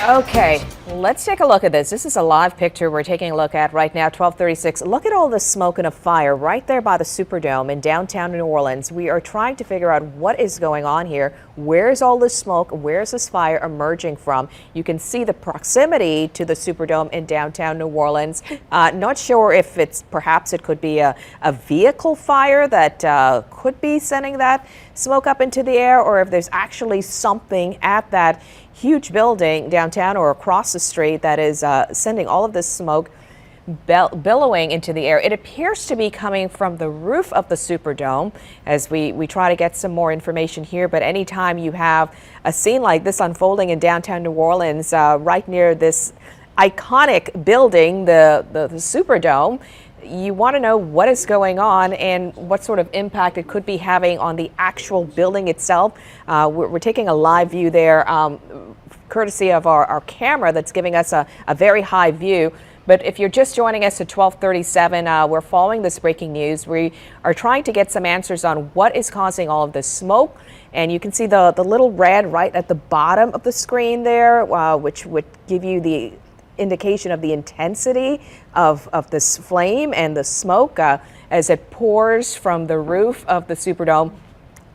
Okay, let's take a look at this. This is a live picture we're taking a look at right now, 12:36. Look at all the smoke and a fire right there by the Superdome in downtown New Orleans. We are trying to figure out what is going on here. Where's all this smoke? Where's this fire emerging from? You can see the proximity to the Superdome in downtown New Orleans. Not sure if perhaps it could be a vehicle fire that could be sending that smoke up into the air, or if there's actually something at that huge building downtown or across the street that is sending all of this smoke billowing into the air. It appears to be coming from the roof of the Superdome as we try to get some more information here. But anytime you have a scene like this unfolding in downtown New Orleans, right near this iconic building, the Superdome, you want to know what is going on and what sort of impact it could be having on the actual building itself. We're taking a live view there, courtesy of our camera that's giving us a very high view. But if you're just joining us at 12:37, we're following this breaking news. We are trying to get some answers on what is causing all of this smoke. And you can see the little red right at the bottom of the screen there, which would give you the indication of the intensity of this flame and the smoke as it pours from the roof of the Superdome,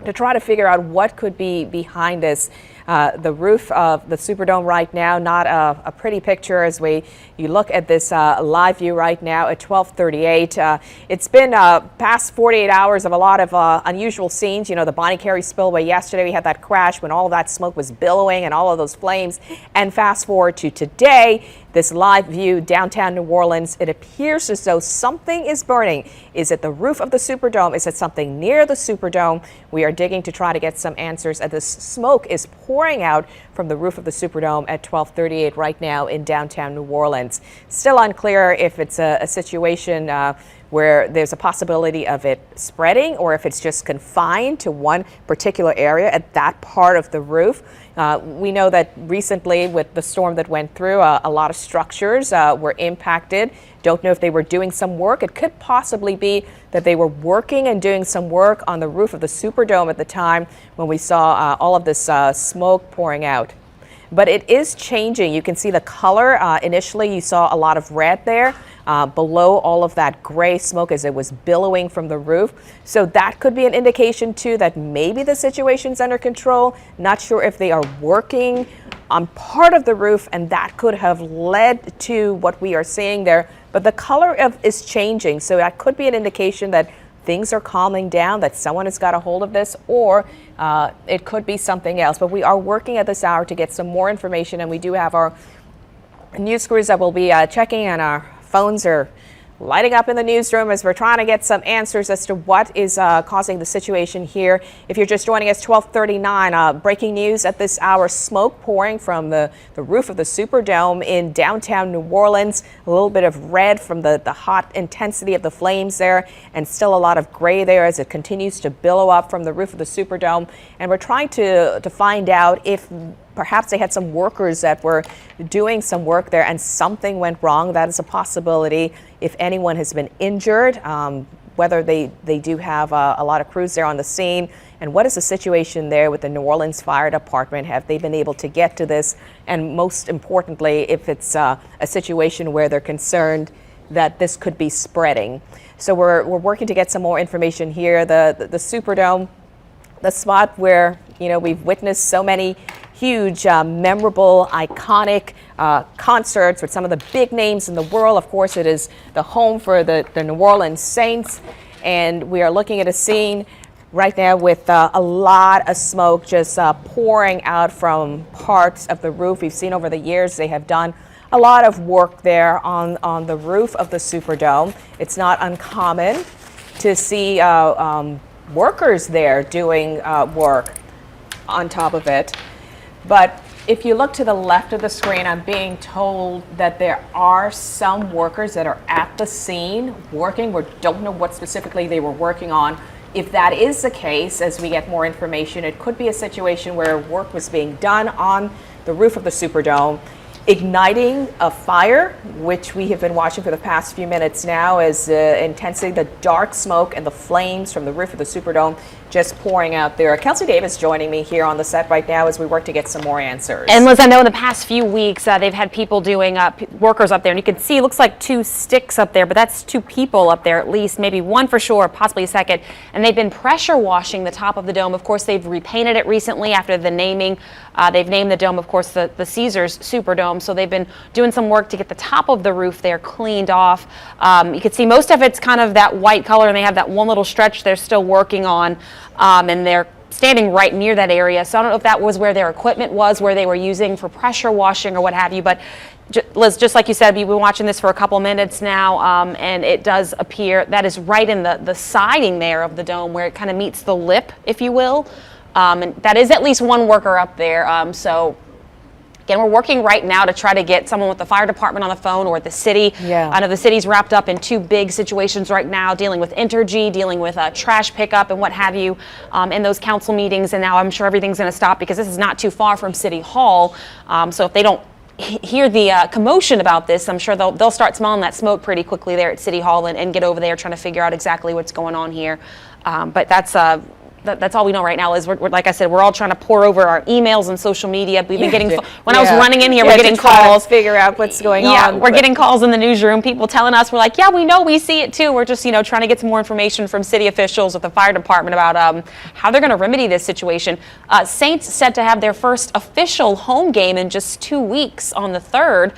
to try to figure out what could be behind this. The roof of the Superdome right now, not a pretty picture as you look at this live view right now at 12:38. It's been past 48 hours of a lot of unusual scenes. You know, the Bonnie Carey spillway yesterday, we had that crash when all of that smoke was billowing and all of those flames. And fast forward to today, this live view downtown New Orleans, it appears as though something is burning. Is it the roof of the Superdome? Is it something near the Superdome? We are digging to try to get some answers, as this smoke is pouring out from the roof of the Superdome at 12:38 right now in downtown New Orleans. Still unclear if it's a situation where there's a possibility of it spreading, or if it's just confined to one particular area at that part of the roof. We know that recently with the storm that went through, a lot of structures were impacted. Don't know if they were doing some work. It could possibly be that they were working and doing some work on the roof of the Superdome at the time when we saw all of this smoke pouring out. But it is changing. You can see the color. Initially, you saw a lot of red there below all of that gray smoke as it was billowing from the roof. So that could be an indication, too, that maybe the situation's under control. Not sure if they are working on part of the roof, and that could have led to what we are seeing there. But the color is changing, so that could be an indication that things are calming down, that someone has got a hold of this, or it could be something else. But we are working at this hour to get some more information, and we do have our news crews that will be checking, and our phones are lighting up in the newsroom as we're trying to get some answers as to what is causing the situation here. If you're just joining us, 12:39, breaking news at this hour, smoke pouring from the roof of the Superdome in downtown New Orleans. A little bit of red from the hot intensity of the flames there, and still a lot of gray there as it continues to billow up from the roof of the Superdome. And we're trying to find out if perhaps they had some workers that were doing some work there and something went wrong. That is a possibility. If anyone has been injured, whether they do have a lot of crews there on the scene, and what is the situation there with the New Orleans Fire Department? Have they been able to get to this? And most importantly, if it's a situation where they're concerned that this could be spreading. So we're working to get some more information here. The Superdome, the spot where, you know, we've witnessed so many huge, memorable, iconic concerts with some of the big names in the world. Of course, it is the home for the New Orleans Saints, and we are looking at a scene right now with a lot of smoke just pouring out from parts of the roof. We've seen over the years they have done a lot of work there on the roof of the Superdome. It's not uncommon to see workers there doing work on top of it. But if you look to the left of the screen, I'm being told that there are some workers that are at the scene working. We don't know what specifically they were working on. If that is the case, as we get more information, it could be a situation where work was being done on the roof of the Superdome, igniting a fire, which we have been watching for the past few minutes now, as intensity, the dark smoke and the flames from the roof of the Superdome just pouring out there. Kelsey Davis joining me here on the set right now as we work to get some more answers. And Liz, I know in the past few weeks they've had people doing workers up there, and you can see it looks like 2 sticks up there, but that's 2 people up there at least, maybe 1 for sure, possibly a second. And they've been pressure washing the top of the dome. Of course, they've repainted it recently after the naming. They've named the dome, of course, the Caesars Superdome. So they've been doing some work to get the top of the roof there cleaned off. You can see most of it's kind of that white color, and they have that one little stretch they're still working on. And they're standing right near that area. So I don't know if that was where their equipment was, where they were using for pressure washing or what have you. But Liz, just like you said, we've been watching this for a couple minutes now, and it does appear that is right in the siding there of the dome where it kind of meets the lip, if you will. And that is at least 1 worker up there. So again, we're working right now to try to get someone with the fire department on the phone or the city. Yeah. I know the city's wrapped up in 2 big situations right now, dealing with Entergy, dealing with trash pickup and what have you in those council meetings. And now I'm sure everything's going to stop because this is not too far from City Hall. So if they don't hear the commotion about this, I'm sure they'll start smelling that smoke pretty quickly there at City Hall and get over there trying to figure out exactly what's going on here. But that's all we know right now. Is we're, like I said, we're all trying to pour over our emails and social media. We've been getting when I was running in here, we're getting calls, figure out what's going on. Yeah, we're getting calls in the newsroom. People telling us, we're like, yeah, we know, we see it too. We're just trying to get some more information from city officials with the fire department about how they're going to remedy this situation. Saints set to have their first official home game in just 2 weeks on the 3rd.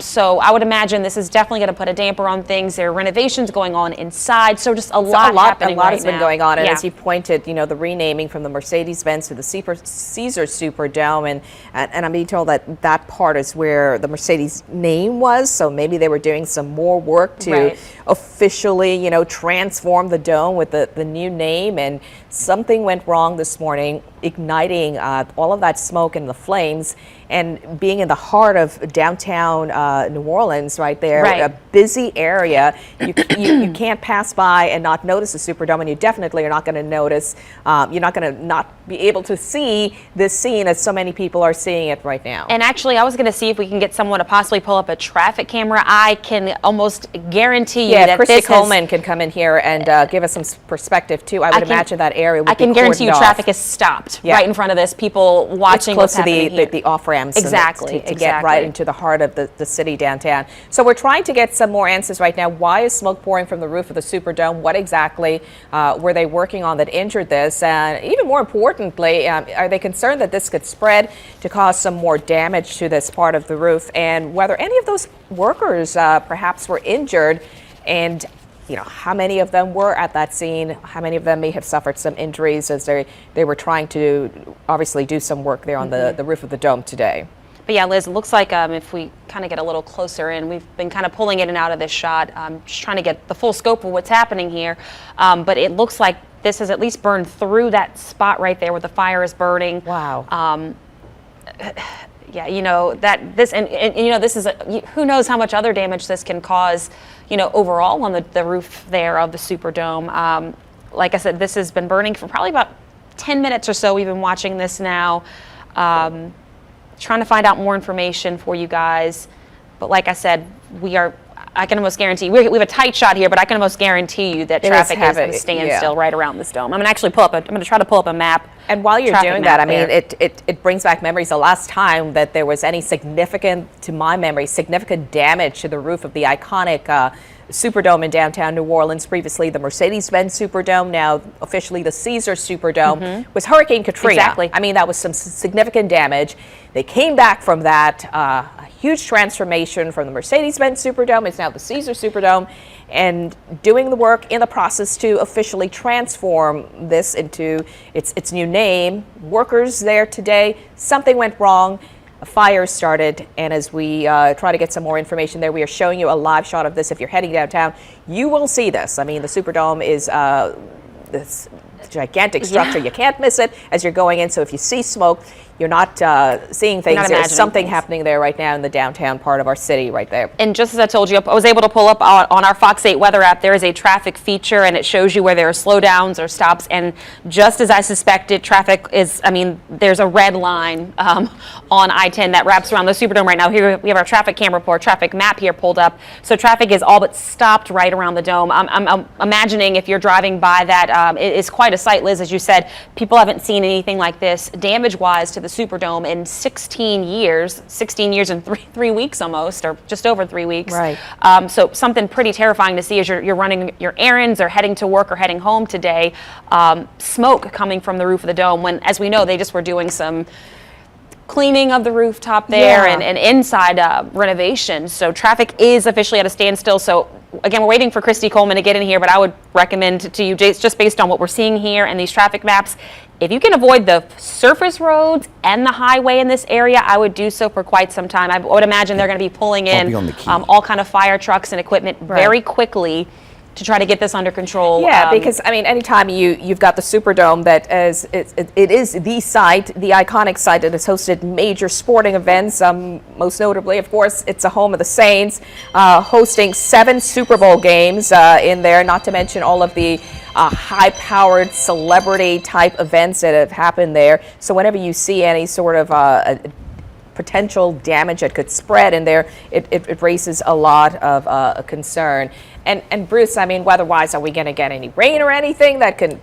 So I would imagine this is definitely going to put a damper on things. There are renovations going on inside, so just a lot happening. A lot has been going on, and yeah. as you pointed, the renaming from the Mercedes-Benz to the Caesars Superdome, and I'm being told that part is where the Mercedes name was, so maybe they were doing some more work to officially, transform the dome with the new name, and something went wrong this morning, igniting all of that smoke and the flames, and being in the heart of downtown New Orleans, right there, a busy area. You can't pass by and not notice the Superdome, and you definitely are not going to notice. You're not going to not be able to see this scene as so many people are seeing it right now. And actually, I was going to see if we can get someone to possibly pull up a traffic camera. I can almost guarantee you that Christy Coleman can come in here and give us some perspective too. I would imagine that area would be cordoned off. I can guarantee you traffic is stopped right in front of this. People watching what's happening here. Close to the off-ramps. Exactly. To get right into the heart of the city downtown. So we're trying to get some more answers right now. Why is smoke pouring from the roof of the Superdome? What exactly were they working on that injured this? And even more importantly, are they concerned that this could spread to cause some more damage to this part of the roof? And whether any of those workers perhaps were injured, and how many of them were at that scene? How many of them may have suffered some injuries as they were trying to obviously do some work there on the roof of the dome today? But yeah, Liz, it looks like if we kind of get a little closer in, we've been kind of pulling in and out of this shot, just trying to get the full scope of what's happening here. But it looks like this has at least burned through that spot right there where the fire is burning. Wow. Yeah, this is who knows how much other damage this can cause, overall on the roof there of the Superdome. Like I said, this has been burning for probably about 10 minutes or so. We've been watching this now, trying to find out more information for you guys. But like I said, I can almost guarantee, we have a tight shot here, but I can almost guarantee you that traffic is going to stand still right around this dome. I'm going to try to pull up a map. And while you're doing that, I mean, it brings back memories. The last time that there was any significant damage to the roof of the iconic Superdome in downtown New Orleans, previously the Mercedes-Benz Superdome, now officially the Caesars Superdome, was Hurricane Katrina. Exactly. I mean, that was some significant damage. They came back from that, a huge transformation from the Mercedes-Benz Superdome. It's now the Caesars Superdome, and doing the work in the process to officially transform this into its new name. Workers there today, something went wrong. A fire started, and as we try to get some more information there, we are showing you a live shot of this. If you're heading downtown, you will see this. I mean, the Superdome is this gigantic structure. You can't miss it as you're going in. So if you see smoke, you're not seeing things. There's something happening there right now in the downtown part of our city right there. And just as I told you, I was able to pull up on our Fox 8 weather app, there is a traffic feature, and it shows you where there are slowdowns or stops. And just as I suspected, there's a red line on I-10 that wraps around the Superdome right now. Here we have our traffic camera report, traffic map here pulled up. So traffic is all but stopped right around the dome. I'm imagining if you're driving by that, it is quite quite a sight, Liz, as you said. People haven't seen anything like this damage-wise to the Superdome in 16 years and three weeks almost, or just over 3 weeks. Right. So something pretty terrifying to see as you're running your errands or heading to work or heading home today. Smoke coming from the roof of the dome when, as we know, they just were doing some cleaning of the rooftop there and inside renovation. So traffic is officially at a standstill. So again, we're waiting for Christy Coleman to get in here, but I would recommend to you, just based on what we're seeing here and these traffic maps, if you can avoid the surface roads and the highway in this area, I would do so for quite some time. I would imagine they're going to be pulling in all kind of fire trucks and equipment very quickly to try to get this under control. Yeah, because I mean, anytime you've got the Superdome that it is the site, the iconic site that has hosted major sporting events. Most notably, of course, it's a home of the Saints, hosting 7 Super Bowl games in there. Not to mention all of the high-powered celebrity-type events that have happened there. So whenever you see any sort of potential damage that could spread in there, it raises a lot of concern. And Bruce, I mean, weather-wise, are we going to get any rain or anything that could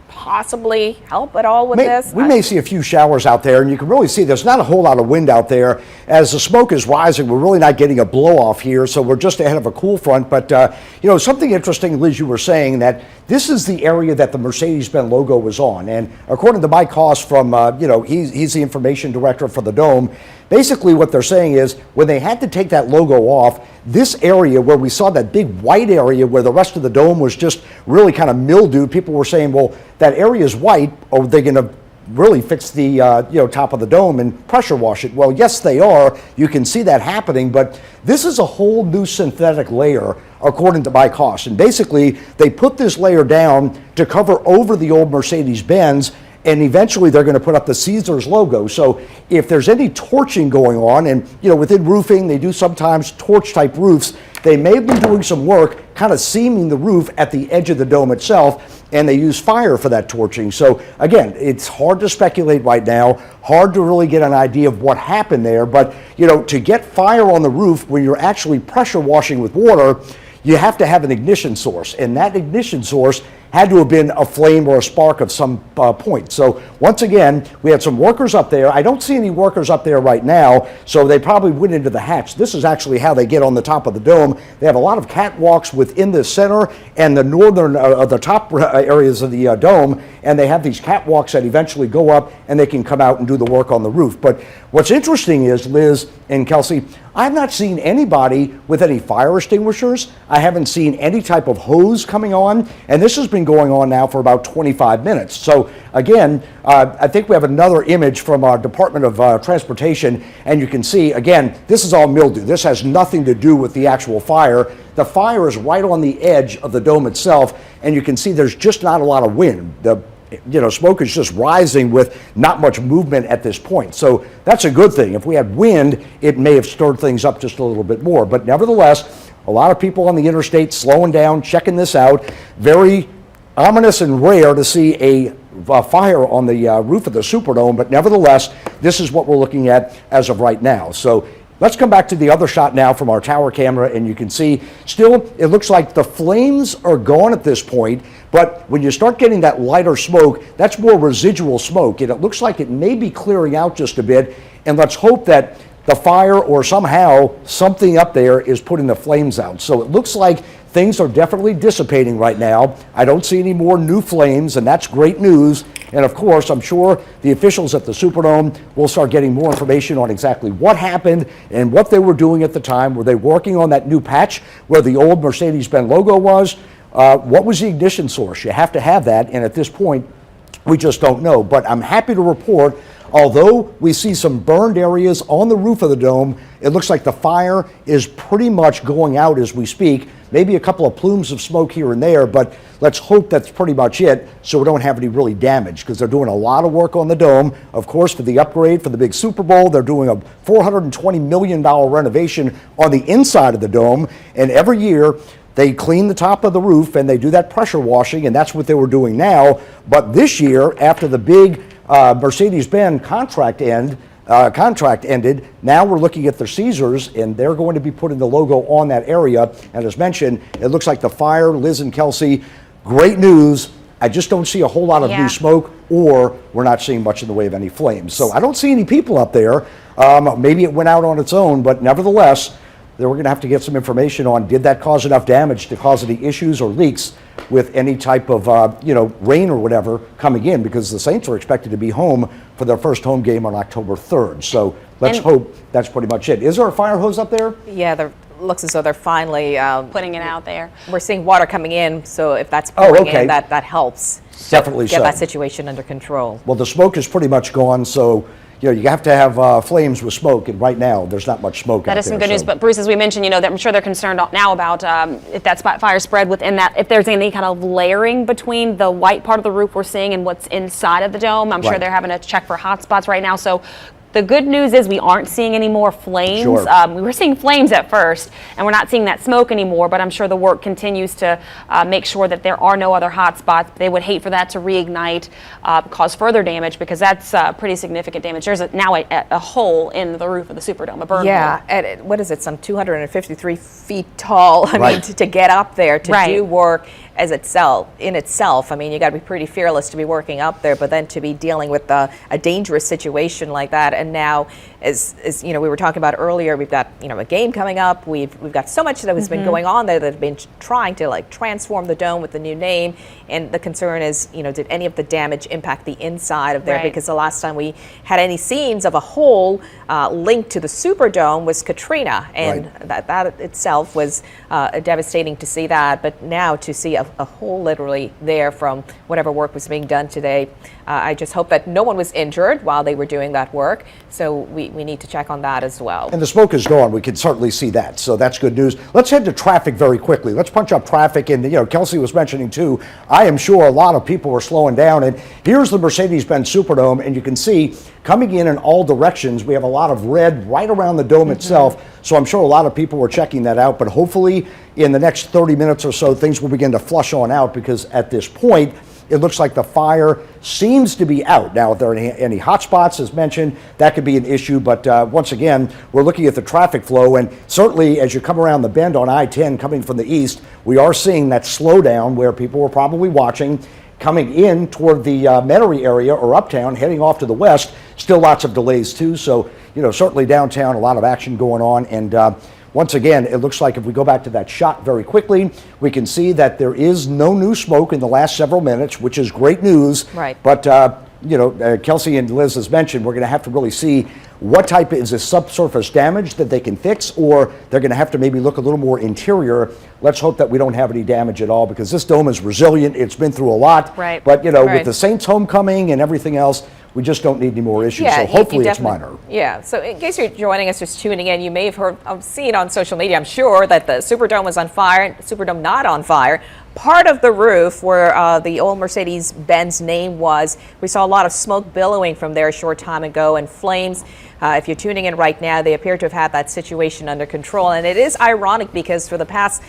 possibly help at all with this? We may see a few showers out there, and you can really see there's not a whole lot of wind out there. As the smoke is rising, we're really not getting a blow-off here, so we're just ahead of a cool front. But, you know, something interesting, Liz, you were saying that this is the area that the Mercedes-Benz logo was on. And according to Mike Haas from, you know, he's the information director for the Dome, basically what they're saying is when they had to take that logo off, this area where we saw that big white area where the rest of the dome was just really kind of mildewed, people were saying, well, that area is white. Are they going to really fix the you know, top of the dome and pressure wash it? Well, yes, they are. You can see that happening, but this is a whole new synthetic layer, according to Mike Haas. And basically, they put this layer down to cover over the old Mercedes-Benz, and eventually they're going to put up the Caesars logo. So if there's any torching going on, and you know, within roofing, they do sometimes torch type roofs, they may be doing some work kind of seaming the roof at the edge of the dome itself, and they use fire for that torching. So again, it's hard to speculate right now, hard to really get an idea of what happened there, but you know, to get fire on the roof when you're actually pressure washing with water, you have to have an ignition source, and that ignition source had to have been a flame or a spark of some point. So once again, we had some workers up there. I don't see any workers up there right now, so they probably went into the hatch. This is actually how they get on the top of the dome. They have a lot of catwalks within the center and the northern, the top areas of the dome, and they have these catwalks that eventually go up and they can come out and do the work on the roof. But what's interesting is, Liz and Kelsey, I've not seen anybody with any fire extinguishers. I haven't seen any type of hose coming on, and this has been going on now for about 25 minutes. So again, I think we have another image from our Department of Transportation, and you can see, again, this is all mildew. This has nothing to do with the actual fire. The fire is right on the edge of the dome itself, and you can see there's just not a lot of wind. The smoke is just rising with not much movement at this point. So that's a good thing. If we had wind, it may have stirred things up just a little bit more. But nevertheless, a lot of people on the interstate slowing down, checking this out. Very ominous and rare to see a fire on the roof of the Superdome. But nevertheless, this is what we're looking at as of right now. So let's come back to the other shot now from our tower camera, and you can see still it looks like the flames are gone at this point, but when you start getting that lighter smoke, that's more residual smoke, and it looks like it may be clearing out just a bit, and let's hope that the fire or somehow something up there is putting the flames out. So it looks like things are definitely dissipating right now. I don't see any more new flames, and that's great news. And of course, I'm sure the officials at the Superdome will start getting more information on exactly what happened and what they were doing at the time. Were they working on that new patch where the old Mercedes-Benz logo was? What was the ignition source? You have to have that, and at this point, we just don't know. But I'm happy to report, although we see some burned areas on the roof of the dome, it looks like the fire is pretty much going out as we speak. Maybe a couple of plumes of smoke here and there, but let's hope that's pretty much it so we don't have any really damage, because they're doing a lot of work on the dome. Of course, for the upgrade for the big Super Bowl, they're doing a $420 million renovation on the inside of the dome, and every year they clean the top of the roof and they do that pressure washing, and that's what they were doing now. But this year, after the big Mercedes-Benz contract ended, now we're looking at the Caesars, and they're going to be putting the logo on that area. And as mentioned, it looks like the fire, Liz and Kelsey, great news. I just don't see a whole lot of Yeah. new smoke, or we're not seeing much in the way of any flames. So I don't see any people up there. Maybe it went out on its own, but nevertheless, then we're going to have to get some information on, did that cause enough damage to cause any issues or leaks with any type of rain or whatever coming in, because the Saints are expected to be home for their first home game on October 3rd. So let's hope that's pretty much it. Is there a fire hose up there? Yeah, looks as though they're finally Putting it out there. We're seeing water coming in, so if that's pouring okay. in, that helps. Definitely get so. that situation under control. Well, the smoke is pretty much gone, so you have to have flames with smoke, and right now there's not much smoke out there. That is some good news, so- but Bruce, as we mentioned, that I'm sure they're concerned now about if that spot fire spread within that, if there's any kind of layering between the white part of the roof we're seeing and what's inside of the dome. I'm sure Right. they're having to check for hot spots right now. So the good news is we aren't seeing any more flames. Sure. We were seeing flames at first, and we're not seeing that smoke anymore, but I'm sure the work continues to make sure that there are no other hot spots. They would hate for that to reignite, cause further damage, because that's pretty significant damage. There's now a hole in the roof of the Superdome, a burn hole. Yeah, and what is it, some 253 feet tall? I mean, Right. to get up there, to Right. do work in itself, I mean, you got to be pretty fearless to be working up there, but then to be dealing with a dangerous situation like that. And now, as we were talking about earlier, we've got a game coming up. We've got so much that has been going on there that have been trying to transform the dome with the new name. And the concern is, did any of the damage impact the inside of there? Right. Because the last time we had any scenes of a hole linked to the Superdome was Katrina, and Right. that itself was devastating to see that. But now to see a hole literally there from whatever work was being done today, I just hope that no one was injured while they were doing that work. So we need to check on that as well. And the smoke is gone. We can certainly see that. So that's good news. Let's head to traffic very quickly. Let's punch up traffic. And, Kelsey was mentioning, too, I am sure a lot of people were slowing down. And here's the Mercedes-Benz Superdome. And you can see coming in all directions, we have a lot of red right around the dome itself. So I'm sure a lot of people were checking that out. But hopefully in the next 30 minutes or so, things will begin to flush on out, because at this point, it looks like the fire seems to be out. Now, if there are any hot spots, as mentioned, that could be an issue. But once again, we're looking at the traffic flow. And certainly, as you come around the bend on I-10 coming from the east, we are seeing that slowdown where people were probably watching. Coming in toward the Metairie area or uptown, heading off to the west, still lots of delays, too. So, certainly downtown, a lot of action going on. And once again, it looks like if we go back to that shot very quickly, we can see that there is no new smoke in the last several minutes, which is great news. Right. But, Kelsey and Liz has mentioned, we're going to have to really see what type is this subsurface damage that they can fix, or they're going to have to maybe look a little more interior. Let's hope that we don't have any damage at all, because this dome is resilient. It's been through a lot. Right. But, Right. with the Saints homecoming and everything else, we just don't need any more issues. Yeah, So you hopefully it's definitely- minor. Yeah, so in case you're joining us, just tuning in, you may have seen on social media, I'm sure, that the Superdome was on fire, Superdome not on fire. Part of the roof where the old Mercedes-Benz name was, we saw a lot of smoke billowing from there a short time ago, and flames. If you're tuning in right now, they appear to have had that situation under control. And it is ironic, because for the past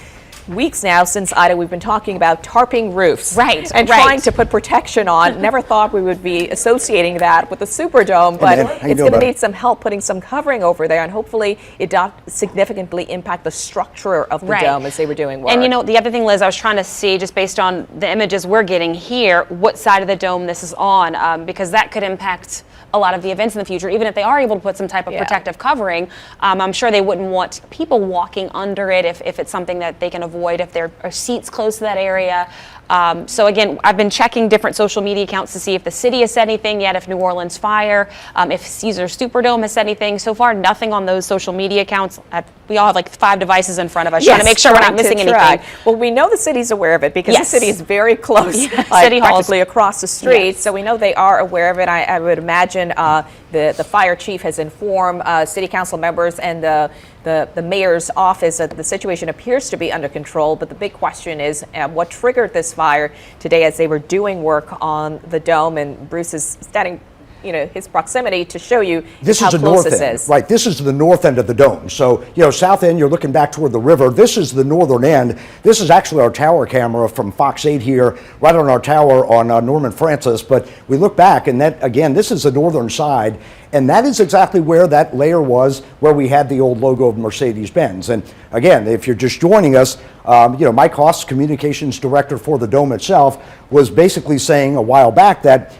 weeks now, since Ida, we've been talking about tarping roofs. Right, And right. trying to put protection on. Never thought we would be associating that with the Superdome, but man, how you it's doing, going to buddy? need some help putting some covering over there, and hopefully it not significantly impact the structure of the Right. dome as they were doing work. And the other thing, Liz, I was trying to see, just based on the images we're getting here, what side of the dome this is on, because that could impact a lot of the events in the future. Even if they are able to put some type of Yeah. protective covering, I'm sure they wouldn't want people walking under it if it's something that they can avoid, if there are seats close to that area. So again, I've been checking different social media accounts to see if the city has said anything yet, if New Orleans Fire, if Caesars Superdome has said anything. So far, nothing on those social media accounts. We all have like 5 devices in front of us, trying to make sure we're not missing anything. Well, we know the city's aware of it, because Yes. the city is very close, City Hall's- practically across the street. Yes. So we know they are aware of it. I would imagine the fire chief has informed city council members and the mayor's office that the situation appears to be under control. But the big question is what triggered this fire today as they were doing work on the dome. And Bruce is standing his proximity to show you This how is the close north this end, is. right? This is the north end of the dome. So, south end, you're looking back toward the river. This is the northern end. This is actually our tower camera from Fox 8 here, right on our tower on Norman Francis. But we look back, and that, again, this is the northern side. And that is exactly where that layer was, where we had the old logo of Mercedes-Benz. And again, if you're just joining us, Mike Haas, communications director for the dome itself, was basically saying a while back that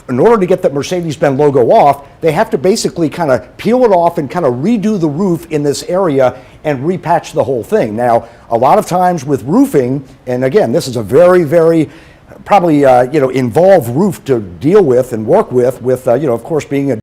in order to get that Mercedes-Benz logo off, they have to basically kind of peel it off and kind of redo the roof in this area and repatch the whole thing. Now, a lot of times with roofing, and again, this is a very, very probably involved roof to deal with and work with, of course, being a